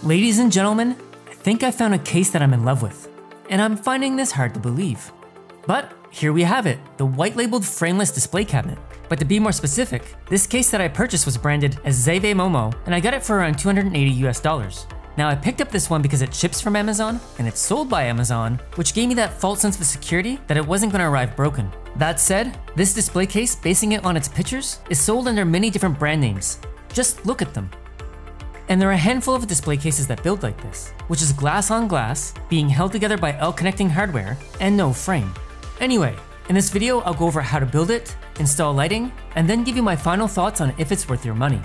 Ladies and gentlemen, I think I found a case that I'm in love with, and I'm finding this hard to believe. But here we have it, the white labeled frameless display cabinet. But to be more specific, this case that I purchased was branded as Zeve Momo, and I got it for around $280 US. Now I picked up this one because it ships from Amazon, and it's sold by Amazon, which gave me that false sense of security that it wasn't going to arrive broken. That said, this display case, basing it on its pictures, is sold under many different brand names. Just look at them. And there are a handful of display cases that build like this, which is glass on glass, being held together by L-connecting hardware, and no frame. Anyway, in this video I'll go over how to build it, install lighting, and then give you my final thoughts on if it's worth your money.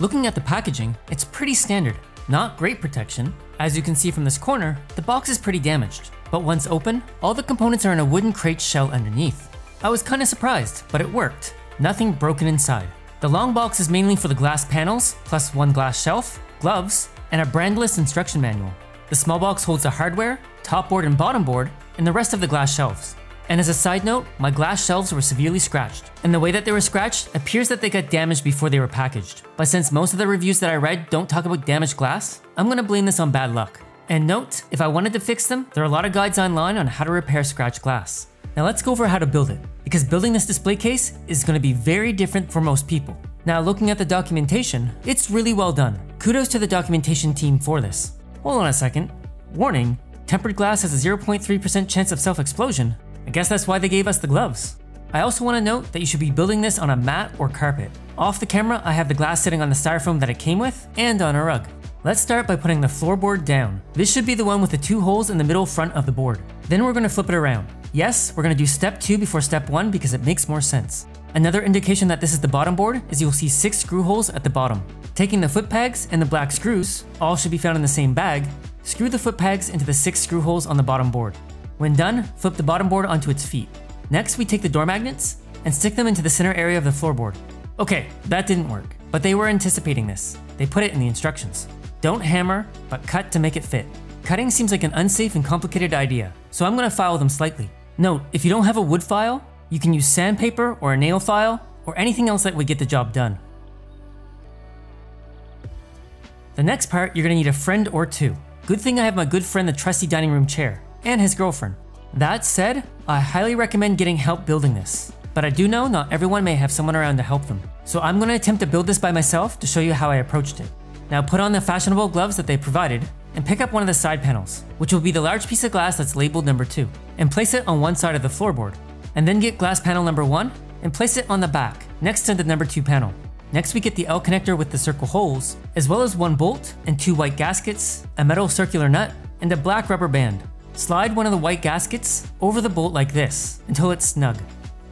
Looking at the packaging, it's pretty standard, not great protection. As you can see from this corner, the box is pretty damaged, but once open, all the components are in a wooden crate shell underneath. I was kinda surprised, but it worked. Nothing broken inside. The long box is mainly for the glass panels, plus one glass shelf, gloves, and a brandless instruction manual. The small box holds the hardware, top board and bottom board, and the rest of the glass shelves. And as a side note, my glass shelves were severely scratched, and the way that they were scratched appears that they got damaged before they were packaged. But since most of the reviews that I read don't talk about damaged glass, I'm gonna blame this on bad luck. And note, if I wanted to fix them, there are a lot of guides online on how to repair scratched glass. Now let's go over how to build it, because building this display case is going to be very different for most people. Now looking at the documentation, it's really well done. Kudos to the documentation team for this. Hold on a second. Warning, tempered glass has a 0.3% chance of self-explosion. I guess that's why they gave us the gloves. I also want to note that you should be building this on a mat or carpet. Off the camera, I have the glass sitting on the styrofoam that it came with and on a rug. Let's start by putting the floorboard down. This should be the one with the two holes in the middle front of the board. Then we're going to flip it around. Yes, we're going to do step 2 before step 1 because it makes more sense. Another indication that this is the bottom board is you'll see 6 screw holes at the bottom. Taking the foot pegs and the black screws, all should be found in the same bag, screw the foot pegs into the 6 screw holes on the bottom board. When done, flip the bottom board onto its feet. Next, we take the door magnets and stick them into the center area of the floorboard. Okay, that didn't work, but they were anticipating this. They put it in the instructions. Don't hammer, but cut to make it fit. Cutting seems like an unsafe and complicated idea, so I'm going to file them slightly. Note, if you don't have a wood file, you can use sandpaper or a nail file or anything else that would get the job done. The next part, you're going to need a friend or two. Good thing I have my good friend the trusty dining room chair, and his girlfriend. That said, I highly recommend getting help building this, but I do know not everyone may have someone around to help them. So I'm going to attempt to build this by myself to show you how I approached it. Now put on the fashionable gloves that they provided, and pick up one of the side panels, which will be the large piece of glass that's labeled number 2, and place it on one side of the floorboard. And then get glass panel number 1, and place it on the back, next to the number 2 panel. Next we get the L connector with the circle holes, as well as one bolt and 2 white gaskets, a metal circular nut, and a black rubber band. Slide one of the white gaskets over the bolt like this, until it's snug.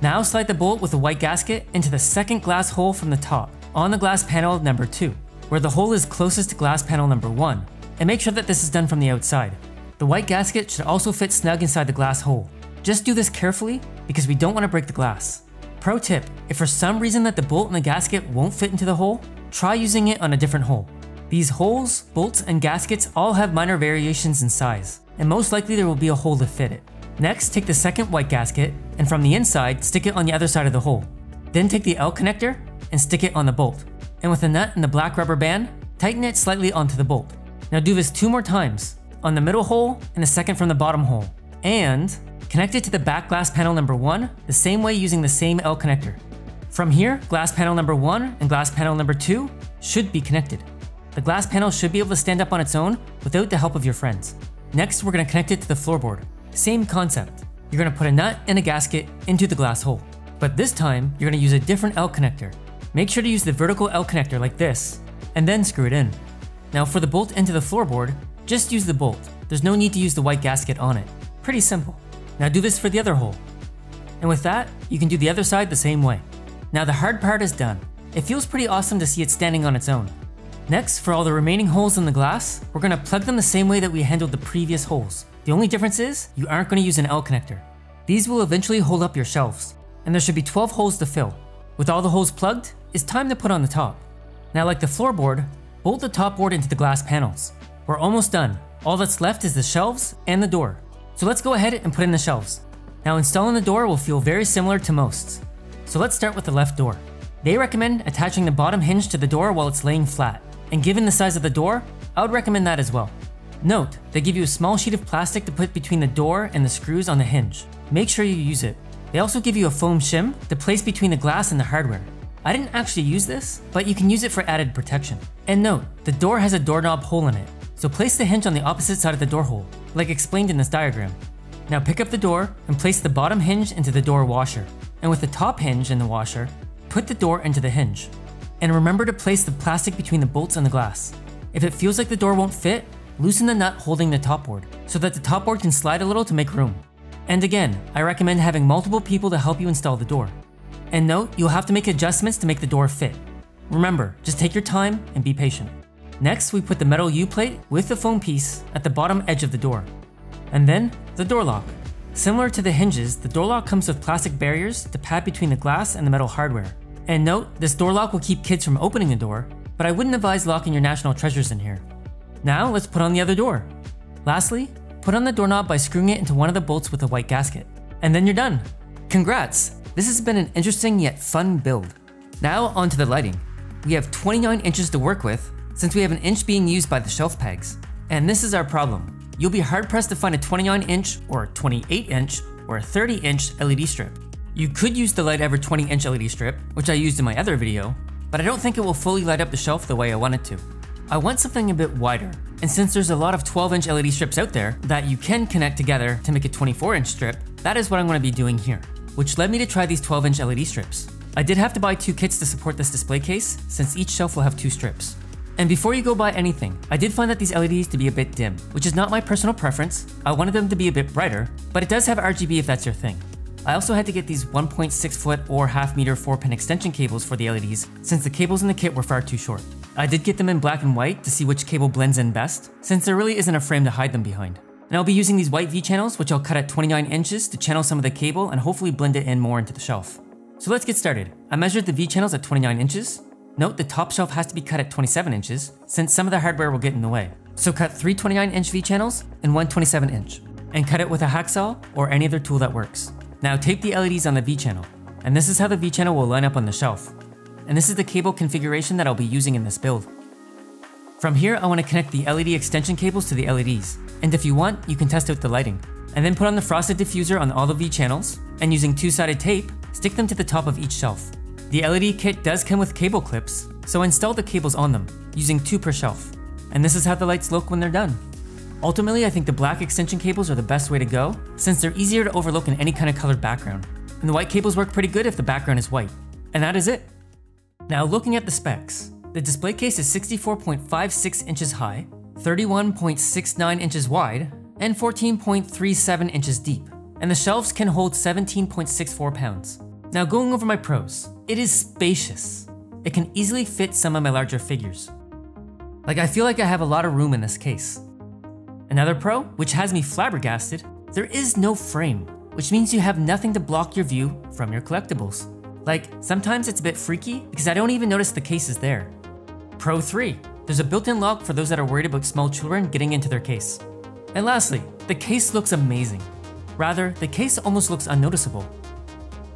Now slide the bolt with the white gasket into the second glass hole from the top, on the glass panel number 2, where the hole is closest to glass panel number 1. And make sure that this is done from the outside. The white gasket should also fit snug inside the glass hole. Just do this carefully because we don't want to break the glass. Pro tip, if for some reason that the bolt and the gasket won't fit into the hole, try using it on a different hole. These holes, bolts, and gaskets all have minor variations in size, and most likely there will be a hole to fit it. Next, take the second white gasket, and from the inside, stick it on the other side of the hole. Then take the L connector and stick it on the bolt. And with the nut and the black rubber band, tighten it slightly onto the bolt. Now do this 2 more times, on the middle hole and the second from the bottom hole. And connect it to the back glass panel number 1 the same way using the same L connector. From here, glass panel number 1 and glass panel number 2 should be connected. The glass panel should be able to stand up on its own without the help of your friends. Next, we're going to connect it to the floorboard. Same concept. You're going to put a nut and a gasket into the glass hole. But this time, you're going to use a different L connector. Make sure to use the vertical L connector like this, and then screw it in. Now for the bolt into the floorboard, just use the bolt. There's no need to use the white gasket on it. Pretty simple. Now do this for the other hole. And with that, you can do the other side the same way. Now the hard part is done. It feels pretty awesome to see it standing on its own. Next, for all the remaining holes in the glass, we're going to plug them the same way that we handled the previous holes. The only difference is, you aren't going to use an L connector. These will eventually hold up your shelves, and there should be 12 holes to fill. With all the holes plugged, it's time to put on the top. Now like the floorboard, bolt the top board into the glass panels. We're almost done. All that's left is the shelves and the door. So let's go ahead and put in the shelves. Now installing the door will feel very similar to most. So let's start with the left door. They recommend attaching the bottom hinge to the door while it's laying flat. And given the size of the door, I would recommend that as well. Note, they give you a small sheet of plastic to put between the door and the screws on the hinge. Make sure you use it. They also give you a foam shim to place between the glass and the hardware. I didn't actually use this, but you can use it for added protection. And note, the door has a doorknob hole in it, so place the hinge on the opposite side of the door hole, like explained in this diagram. Now pick up the door and place the bottom hinge into the door washer. And with the top hinge in the washer, put the door into the hinge. And remember to place the plastic between the bolts and the glass. If it feels like the door won't fit, loosen the nut holding the top board, so that the top board can slide a little to make room. And again, I recommend having multiple people to help you install the door. And note, you'll have to make adjustments to make the door fit. Remember, just take your time and be patient. Next, we put the metal U-plate with the foam piece at the bottom edge of the door. And then, the door lock. Similar to the hinges, the door lock comes with plastic barriers to pad between the glass and the metal hardware. And note, this door lock will keep kids from opening the door, but I wouldn't advise locking your national treasures in here. Now, let's put on the other door. Lastly, put on the doorknob by screwing it into one of the bolts with a white gasket. And then you're done. Congrats! This has been an interesting yet fun build. Now onto the lighting. We have 29 inches to work with, since we have an inch being used by the shelf pegs. And this is our problem. You'll be hard pressed to find a 29-inch or 28-inch or a 30-inch LED strip. You could use the Light Ever 20-inch LED strip, which I used in my other video, but I don't think it will fully light up the shelf the way I want it to. I want something a bit wider, and since there's a lot of 12-inch LED strips out there that you can connect together to make a 24-inch strip, that is what I'm going to be doing here, which led me to try these 12-inch LED strips. I did have to buy 2 kits to support this display case, since each shelf will have 2 strips. And before you go buy anything, I did find that these LEDs to be a bit dim, which is not my personal preference. I wanted them to be a bit brighter, but it does have RGB if that's your thing. I also had to get these 1.6 foot or half meter 4-pin extension cables for the LEDs, since the cables in the kit were far too short. I did get them in black and white to see which cable blends in best, since there really isn't a frame to hide them behind. And I'll be using these white V-channels, which I'll cut at 29 inches to channel some of the cable and hopefully blend it in more into the shelf. So let's get started. I measured the V-channels at 29 inches. Note the top shelf has to be cut at 27 inches, since some of the hardware will get in the way. So cut 3 29-inch V-channels and 1 27-inch, and cut it with a hacksaw or any other tool that works. Now tape the LEDs on the V-channel, and this is how the V-channel will line up on the shelf. And this is the cable configuration that I'll be using in this build. From here, I want to connect the LED extension cables to the LEDs, and if you want, you can test out the lighting. And then put on the frosted diffuser on all the V-channels, and using 2-sided tape, stick them to the top of each shelf. The LED kit does come with cable clips, so install the cables on them, using 2 per shelf. And this is how the lights look when they're done. Ultimately, I think the black extension cables are the best way to go, since they're easier to overlook in any kind of colored background. And the white cables work pretty good if the background is white. And that is it. Now looking at the specs, the display case is 64.56 inches high, 31.69 inches wide, and 14.37 inches deep. And the shelves can hold 17.64 pounds. Now going over my pros, it is spacious. It can easily fit some of my larger figures. I feel like I have a lot of room in this case. Another pro, which has me flabbergasted, there is no frame, which means you have nothing to block your view from your collectibles. Sometimes it's a bit freaky because I don't even notice the case is there. Pro 3, there's a built-in lock for those that are worried about small children getting into their case. And lastly, the case looks amazing. Rather, the case almost looks unnoticeable.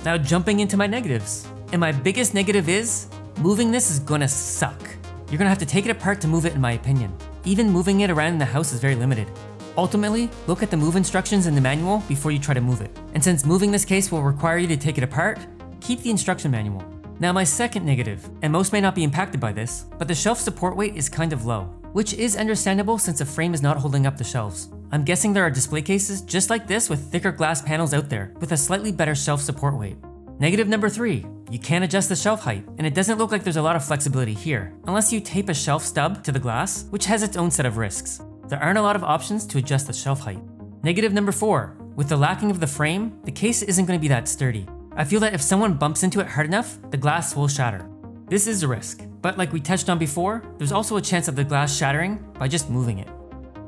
Now jumping into my negatives. And my biggest negative is, moving this is gonna suck. You're gonna have to take it apart to move it in my opinion. Even moving it around in the house is very limited. Ultimately, look at the move instructions in the manual before you try to move it. And since moving this case will require you to take it apart, keep the instruction manual. Now my second negative, and most may not be impacted by this, but the shelf support weight is kind of low, which is understandable since the frame is not holding up the shelves. I'm guessing there are display cases just like this with thicker glass panels out there with a slightly better shelf support weight. Negative number 3, you can't adjust the shelf height, and it doesn't look like there's a lot of flexibility here, unless you tape a shelf stub to the glass, which has its own set of risks. There aren't a lot of options to adjust the shelf height. Negative number 4, with the lacking of the frame, the case isn't going to be that sturdy. I feel that if someone bumps into it hard enough, the glass will shatter. This is a risk, but like we touched on before, there's also a chance of the glass shattering by just moving it.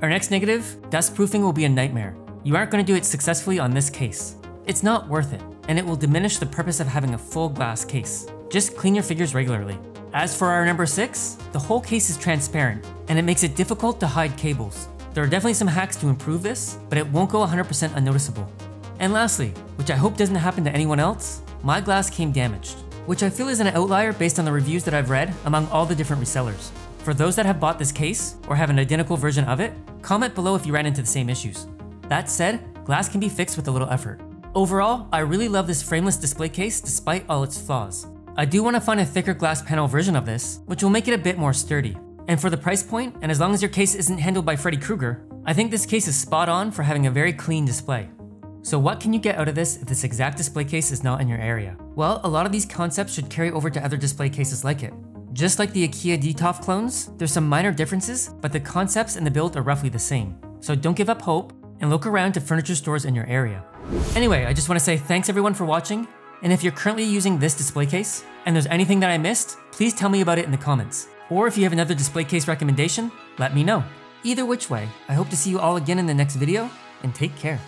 Our next negative, dust proofing will be a nightmare. You aren't going to do it successfully on this case. It's not worth it, and it will diminish the purpose of having a full glass case. Just clean your figures regularly. As for our number 6, the whole case is transparent, and it makes it difficult to hide cables. There are definitely some hacks to improve this, but it won't go 100% unnoticeable. And lastly, which I hope doesn't happen to anyone else, my glass came damaged, which I feel is an outlier based on the reviews that I've read among all the different resellers. For those that have bought this case or have an identical version of it, comment below if you ran into the same issues. That said, glass can be fixed with a little effort. Overall, I really love this frameless display case despite all its flaws. I do want to find a thicker glass panel version of this, which will make it a bit more sturdy. And for the price point, and as long as your case isn't handled by Freddy Krueger, I think this case is spot on for having a very clean display. So what can you get out of this if this exact display case is not in your area? Well, a lot of these concepts should carry over to other display cases like it. Just like the IKEA DTOF clones, there's some minor differences, but the concepts and the build are roughly the same. So don't give up hope, and look around to furniture stores in your area. Anyway, I just want to say thanks everyone for watching, and if you're currently using this display case, and there's anything that I missed, please tell me about it in the comments. Or if you have another display case recommendation, let me know. Either which way, I hope to see you all again in the next video, and take care.